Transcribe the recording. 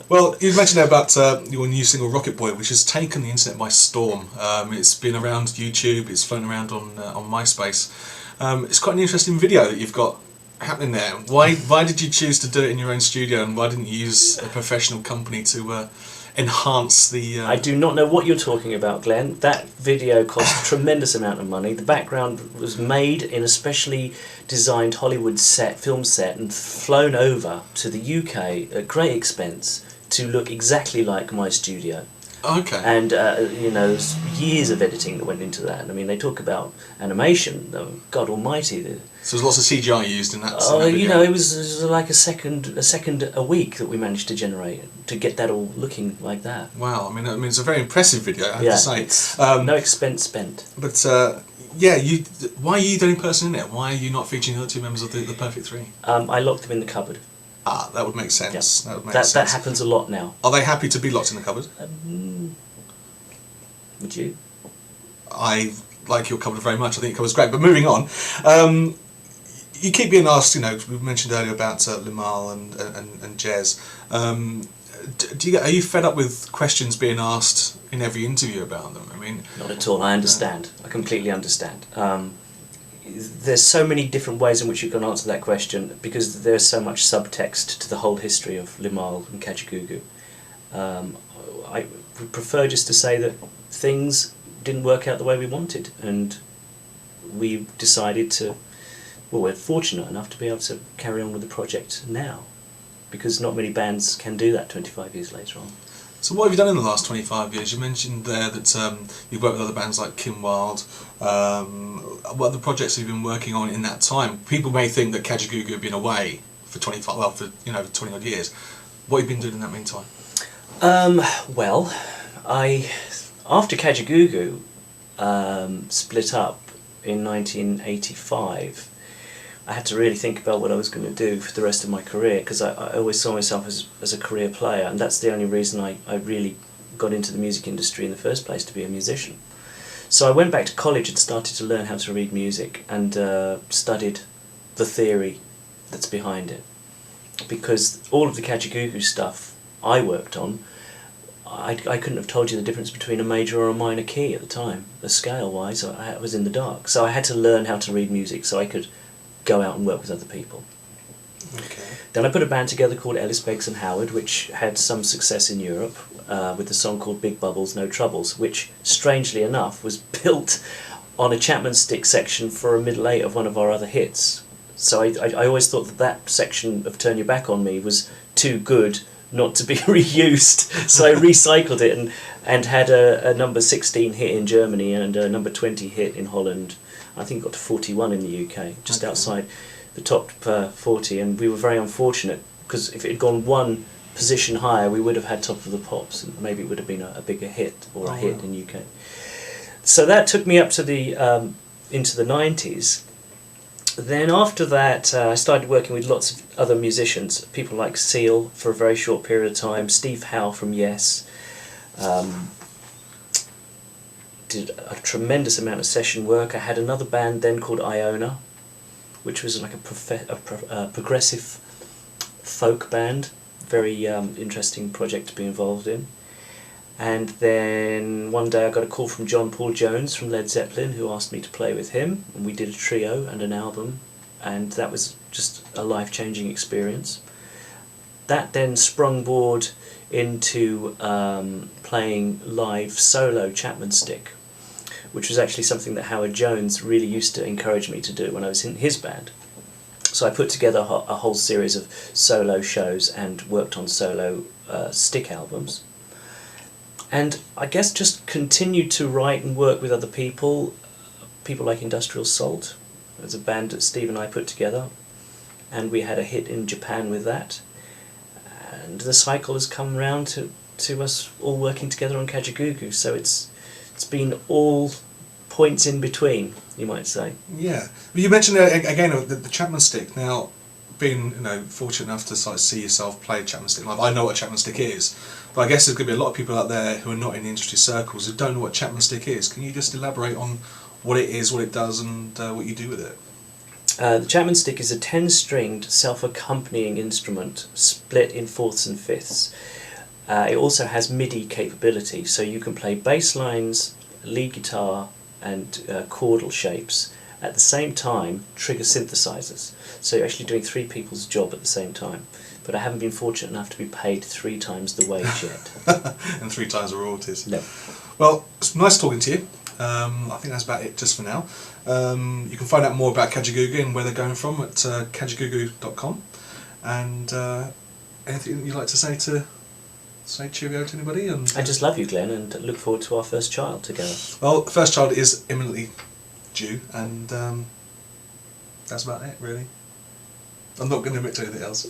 Well, you mentioned there about your new single Rocket Boy, which has taken the internet by storm. It's been around YouTube, it's flown around on MySpace. It's quite an interesting video that you've got happening there. Why did you choose to do it in your own studio, and why didn't you use a professional company to enhance the... I do not know what you're talking about, Glenn. That video cost a tremendous amount of money. The background was made in a specially designed Hollywood film set and flown over to the UK at great expense to look exactly like my studio. Okay. And, years of editing that went into that. I mean, they talk about animation, God almighty. So there's lots of CGI used in that. It was like a second a week that we managed to generate to get that all looking like that. Wow, I mean, it's a very impressive video, I have to say. It's no expense spent. But why are you the only person in it? Why are you not featuring the other two members of the Perfect Three? I locked them in the cupboard. Ah, that would make sense. Yeah. That would make sense. That happens a lot now. Are they happy to be locked in the cupboard? Would you? I like your cupboard very much. I think your cupboard's great. But moving on, you keep being asked. We mentioned earlier about Limahl and Jez. Are you fed up with questions being asked in every interview about them? I mean, not at all. I understand. I completely understand. There's so many different ways in which you can answer that question because there's so much subtext to the whole history of Limahl and Kajagoogoo. I would prefer just to say that things didn't work out the way we wanted, and we decided to... Well, we're fortunate enough to be able to carry on with the project now, because not many bands can do that 25 years later on. So what have you done in the last 25 years? You mentioned there that you've worked with other bands like Kim Wilde. What other projects have you been working on in that time? People may think that Kajagoogoo have been away for 20 odd years. What have you been doing in that meantime? After Kajagoogoo split up in 1985, I had to really think about what I was going to do for the rest of my career, because I always saw myself as a career player, and that's the only reason I really got into the music industry in the first place, to be a musician. So I went back to college and started to learn how to read music and studied the theory that's behind it. Because all of the Kajagoogoo stuff I worked on, I couldn't have told you the difference between a major or a minor key at the time, scale-wise. I was in the dark. So I had to learn how to read music so I could go out and work with other people. Okay. Then I put a band together called Ellis, Beggs and Howard, which had some success in Europe, with a song called Big Bubbles, No Troubles, which, strangely enough, was built on a Chapman stick section for a middle eight of one of our other hits. So I always thought that section of Turn Your Back on Me was too good not to be reused, so I recycled it and had a number 16 hit in Germany and a number 20 hit in Holland. I think it got to 41 in the UK, just outside the top 40, and we were very unfortunate because if it had gone one position higher, we would have had Top of the Pops, and maybe it would have been a bigger hit or a hit in UK. So that took me up to the into the 90s. Then after that, I started working with lots of other musicians, people like Seal for a very short period of time, Steve Howe from Yes. Did a tremendous amount of session work. I had another band then called Iona, which was like a progressive folk band, very interesting project to be involved in. And then one day I got a call from John Paul Jones from Led Zeppelin, who asked me to play with him, and we did a trio and an album, and that was just a life-changing experience. That then sprungboard into playing live solo Chapman stick, which was actually something that Howard Jones really used to encourage me to do when I was in his band. So I put together a whole series of solo shows and worked on solo stick albums. And I guess just continued to write and work with other people like Industrial Salt. There's a band that Steve and I put together, and we had a hit in Japan with that. And the cycle has come round to us all working together on Kajagoogoo, so it's been all points in between, you might say. Yeah. You mentioned again the Chapman stick. Now, being fortunate enough to sort of see yourself play Chapman stick live, I know what Chapman stick is, but I guess there's going to be a lot of people out there who are not in the industry circles who don't know what Chapman stick is. Can you just elaborate on what it is, what it does, and what you do with it? The Chapman stick is a 10-stringed self-accompanying instrument split in fourths and fifths. It also has MIDI capability, so you can play bass lines, lead guitar and chordal shapes at the same time, trigger synthesizers. So you're actually doing three people's job at the same time. But I haven't been fortunate enough to be paid 3 times the wage yet. And 3 times the royalties. No. Well, it's nice talking to you. I think that's about it just for now. You can find out more about Kajagoogoo and where they're going from at kajagoogoo.com. And anything you'd like to say cheerio to anybody? And I just love you, Glenn, and look forward to our first child together. well, the first child is imminently due, and that's about it, really. I'm not going to admit to anything else.